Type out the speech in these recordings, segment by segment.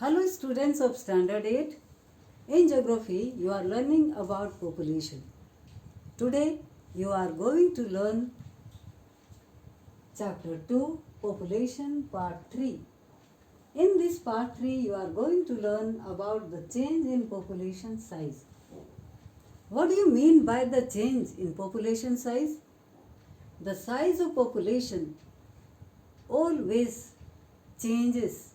Hello students of Standard 8. In Geography, you are learning about population. Today, you are going to learn Chapter 2, Population Part 3. In this Part 3, you are going to learn about the change in population size. What do you mean by the change in population size? The size of population always changes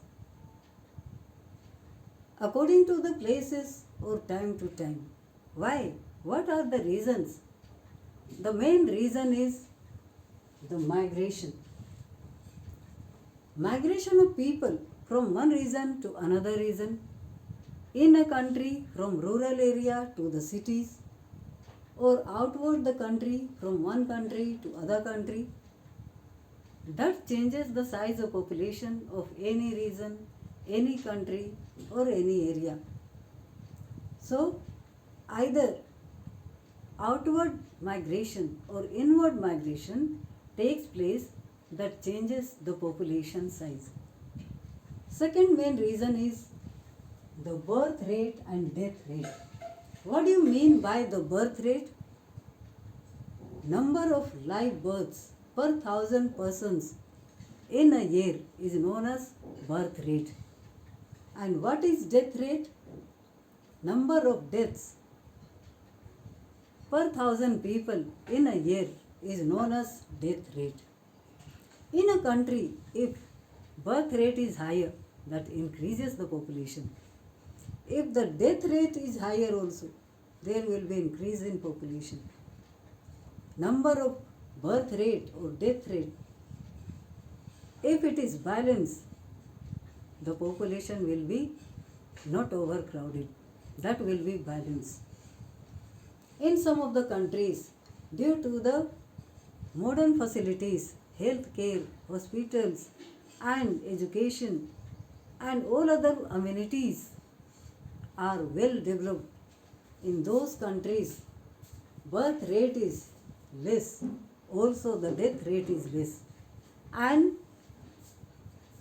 according to the places or time to time. Why? What are the reasons? The main reason is the migration. Migration of people from one region to another region, in a country from rural area to the cities, or outward the country from one country to other country. That changes the size of population of any region, any country or any area. So either outward migration or inward migration takes place that changes the population size. Second main reason is the birth rate and death rate. What do you mean by the birth rate? Number of live births per 1,000 persons in a year is known as birth rate. And what is death rate? Number of deaths per 1,000 people in a year is known as death rate. In a country, if birth rate is higher, that increases the population. If the death rate is higher also, there will be increase in population. Number of birth rate or death rate, if it is balanced, the population will be not overcrowded. That will be balanced. In some of the countries, due to the modern facilities, health care, hospitals and education and all other amenities are well developed, in those countries birth rate is less, also the death rate is less, and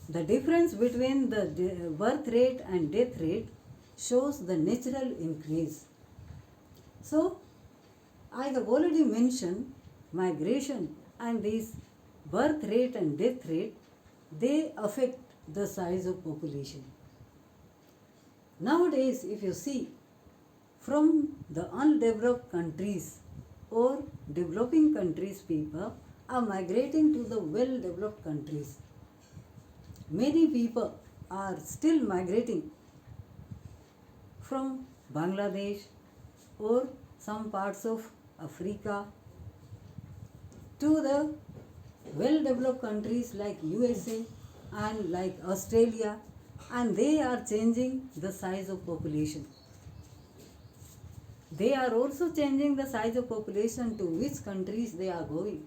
the difference between the birth rate and death rate shows the natural increase. So I have already mentioned migration and this birth rate and death rate, they affect the size of population. Nowadays, if you see, from the undeveloped countries or developing countries, people are migrating to the well-developed countries. Many people are still migrating from Bangladesh or some parts of Africa to the well-developed countries like USA and like Australia, and they are changing the size of population. They are also changing the size of population to which countries they are going.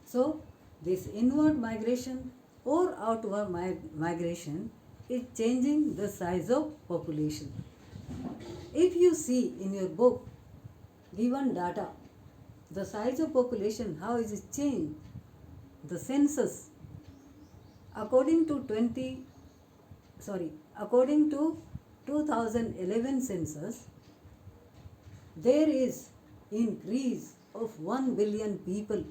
So this inward migration or outward migration is changing the size of population. If you see in your book given data, the size of population, how is it changed? The census, according to 2011 census, there is increase of 1 billion people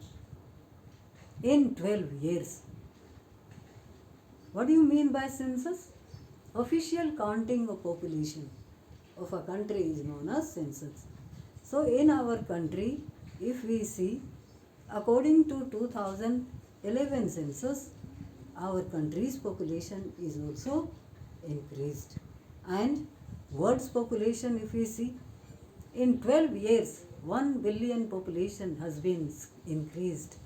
in 12 years. What do you mean by census? Official counting of population of a country is known as census. So in our country, if we see, according to 2011 census, our country's population is also increased. And world's population, if we see, in 12 years, 1 billion population has been increased.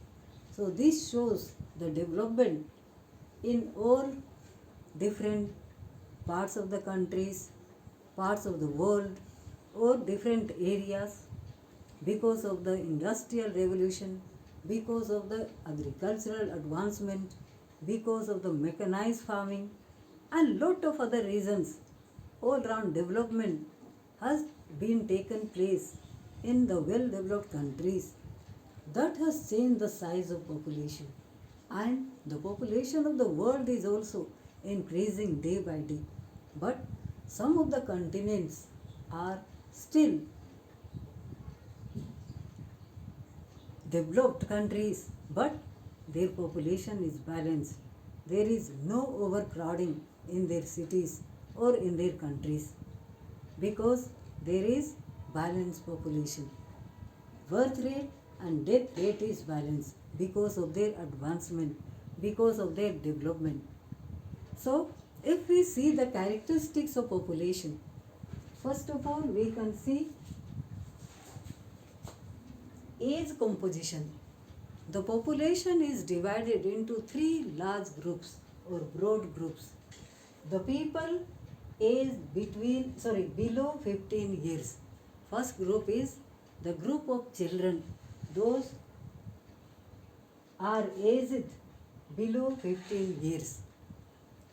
So this shows the development in all different parts of the countries, parts of the world, or different areas, because of the industrial revolution, because of the agricultural advancement, because of the mechanized farming, and lot of other reasons. All round development has been taken place in the well-developed countries. That has changed the size of population, and the population of the world is also increasing day by day. But some of the continents are still developed countries, but their population is balanced. There is no overcrowding in their cities or in their countries because there is balanced population. Birth rate and death rate is balanced because of their advancement, because of their development. So, if we see the characteristics of population, first of all we can see age composition. The population is divided into three large groups or broad groups. The people aged below 15 years. First group is the group of children. Those are aged below 15 years.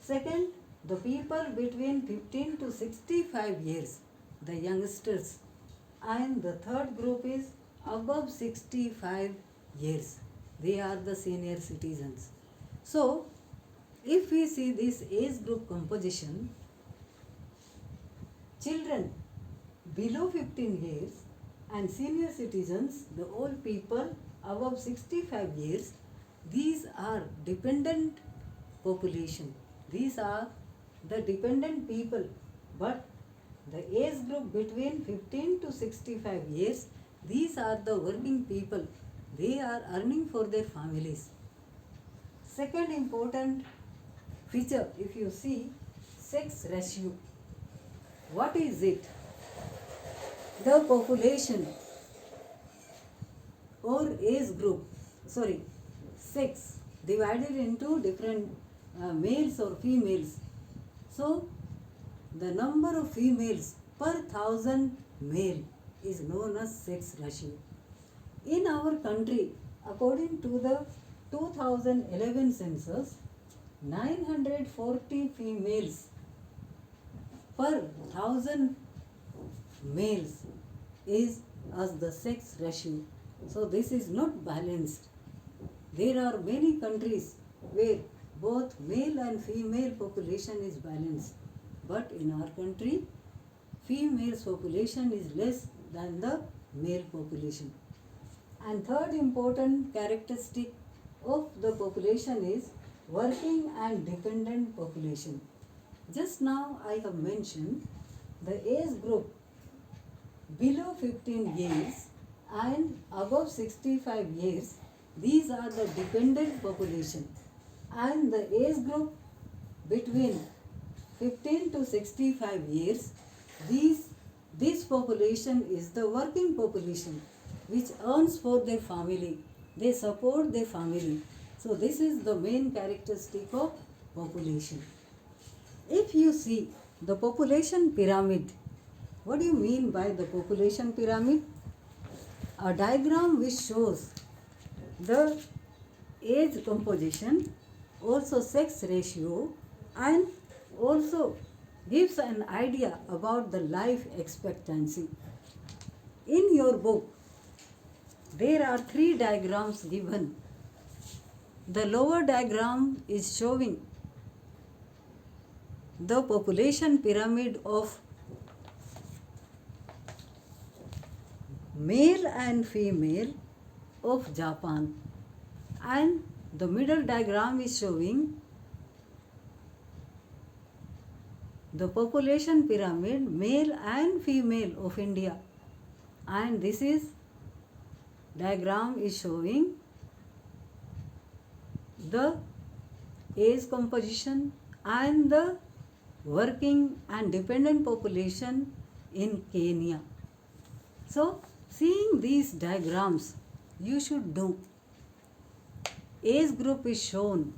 Second, the people between 15 to 65 years, the youngsters. And the third group is above 65 years. They are the senior citizens. So, if we see this age group composition, children below 15 years and senior citizens, the old people above 65 years, these are dependent population. These are the dependent people, but the age group between 15 to 65 years, these are the working people. They are earning for their families. Second important feature, if you see, sex ratio. What is it? The population or age group, sex divided into different males or females. So, the number of females per 1,000 male is known as sex ratio. In our country, according to the 2011 census, 940 females per 1,000 males is as the sex ratio. So this is not balanced. There are many countries where both male and female population is balanced, but in our country, female population is less than the male population. And third important characteristic of the population is working and dependent population. Just now I have mentioned the age group below 15 years and above 65 years, these are the dependent population. And the age group between 15 to 65 years, this population is the working population which earns for their family. They support their family. So this is the main characteristic of population. If you see the population pyramid, what do you mean by the population pyramid? A diagram which shows the age composition, also sex ratio, and also gives an idea about the life expectancy. In your book, there are three diagrams given. The lower diagram is showing the population pyramid of male and female of Japan, and the middle diagram is showing the population pyramid male and female of India, and this is diagram is showing the age composition and the working and dependent population in Kenya. So, seeing these diagrams, you should know age group is shown.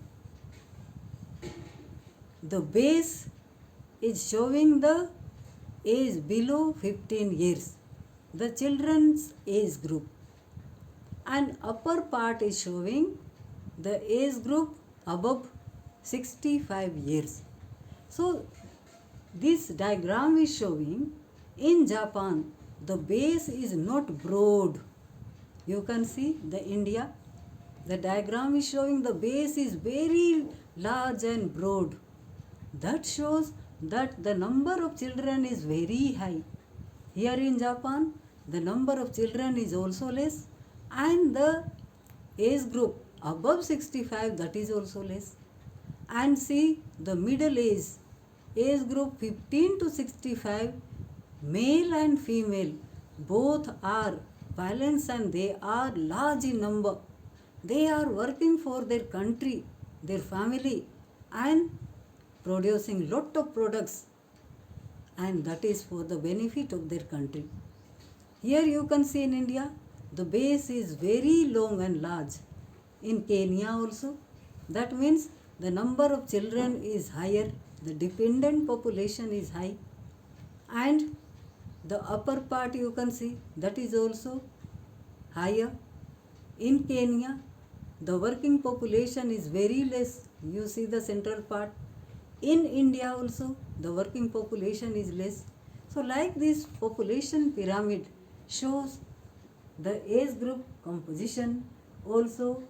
The base is showing the age below 15 years, the children's age group, and upper part is showing the age group above 65 years. So, this diagram is showing in Japan the base is not broad. You can see the India. The diagram is showing the base is very large and broad. That shows that the number of children is very high. Here in Japan, the number of children is also less, and the age group above 65, that is also less. And see the middle age group 15 to 65, male and female both are balanced and they are large in number. They are working for their country, their family, and producing lot of products, and that is for the benefit of their country. Here you can see in India, the base is very long and large. In Kenya also, that means the number of children is higher, the dependent population is high, and the upper part you can see, that is also higher. In Kenya, the working population is very less. You see the central part. In India also, the working population is less. So like this population pyramid shows the age group composition, also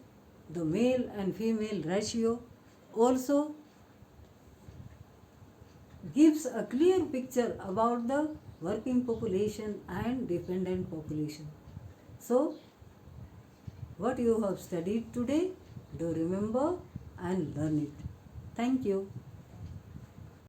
the male and female ratio, also gives a clear picture about the working population and dependent population. So what you have studied today, do remember and learn it. Thank you.